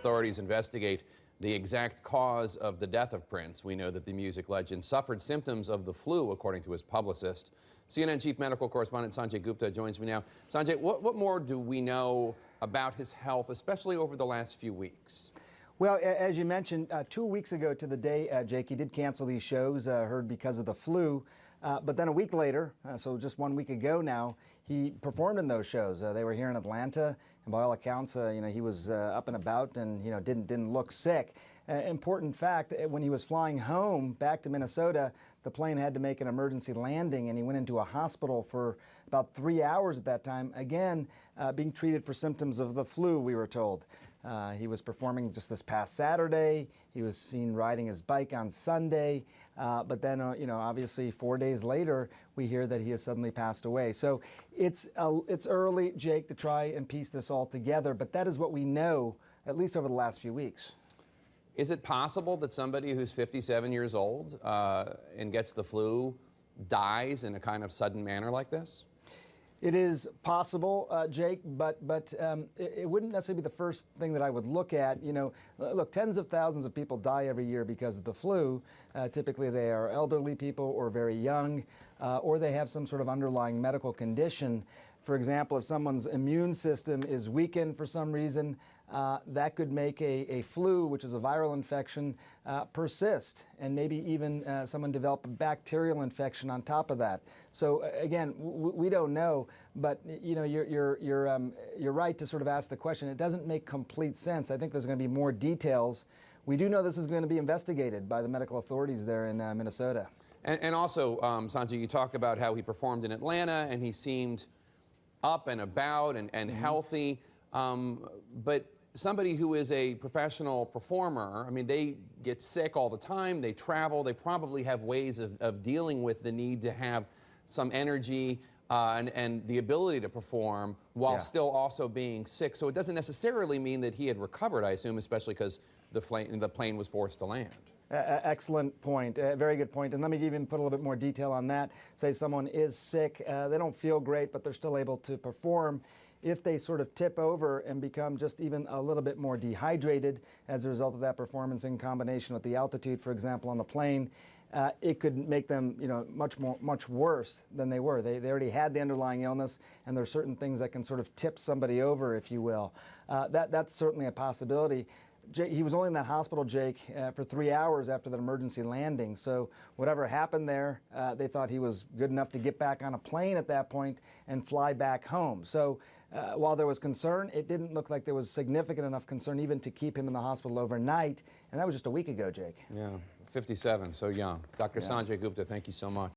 authorities investigate the exact cause of the death of Prince. We know that the music legend suffered symptoms of the flu, according to his publicist. CNN chief medical correspondent Sanjay Gupta joins me now. Sanjay, what more do we know about his health, especially over the last few weeks? Well, as you mentioned, 2 weeks ago to the day, Jake, he did cancel these shows, heard because of the flu. But then a week later, so just 1 week ago now, he performed in those shows. They were here in Atlanta, and by all accounts, he was up and about and didn't look sick. Important fact: when he was flying home back to Minnesota, the plane had to make an emergency landing, and he went into a hospital for about 3 hours at that time. Again, being treated for symptoms of the flu, we were told. He was performing just this past Saturday. He was seen riding his bike on Sunday. But then, obviously 4 days later, we hear that he has suddenly passed away. So it's early, Jake, to try and piece this all together. But that is what we know, at least over the last few weeks. Is it possible that somebody who's 57 years old and gets the flu dies in a kind of sudden manner like this? It is possible, Jake, but it wouldn't necessarily be the first thing that I would look at. Look, tens of thousands of people die every year because of the flu. Typically, they are elderly people or very young, or they have some sort of underlying medical condition. For example, if someone's immune system is weakened for some reason, that could make a flu, which is a viral infection, persist, and maybe even someone develop a bacterial infection on top of that. So again, we don't know, but you're right to sort of ask the question. It doesn't make complete sense. I think there's going to be more details. We do know this is going to be investigated by the medical authorities there in Minnesota. And also, Sanjay, you talk about how he performed in Atlanta and he seemed up and about and healthy, but somebody who is a professional performer, I mean, they get sick all the time, they travel, they probably have ways of dealing with the need to have some energy and the ability to perform while still also being sick. So it doesn't necessarily mean that he had recovered, I assume, especially because the plane was forced to land. Excellent point. Very good point. And let me even put a little bit more detail on that. Say someone is sick, they don't feel great, but they're still able to perform. If they sort of tip over and become just even a little bit more dehydrated as a result of that performance in combination with the altitude, for example, on the plane, it could make them, much worse than they were. They already had the underlying illness, and there are certain things that can sort of tip somebody over, if you will. That's certainly a possibility. He was only in that hospital, Jake, for 3 hours after the emergency landing. So whatever happened there, they thought he was good enough to get back on a plane at that point and fly back home. So while there was concern, it didn't look like there was significant enough concern even to keep him in the hospital overnight. And that was just a week ago, Jake. Yeah, 57, so young. Dr. Sanjay Gupta, thank you so much.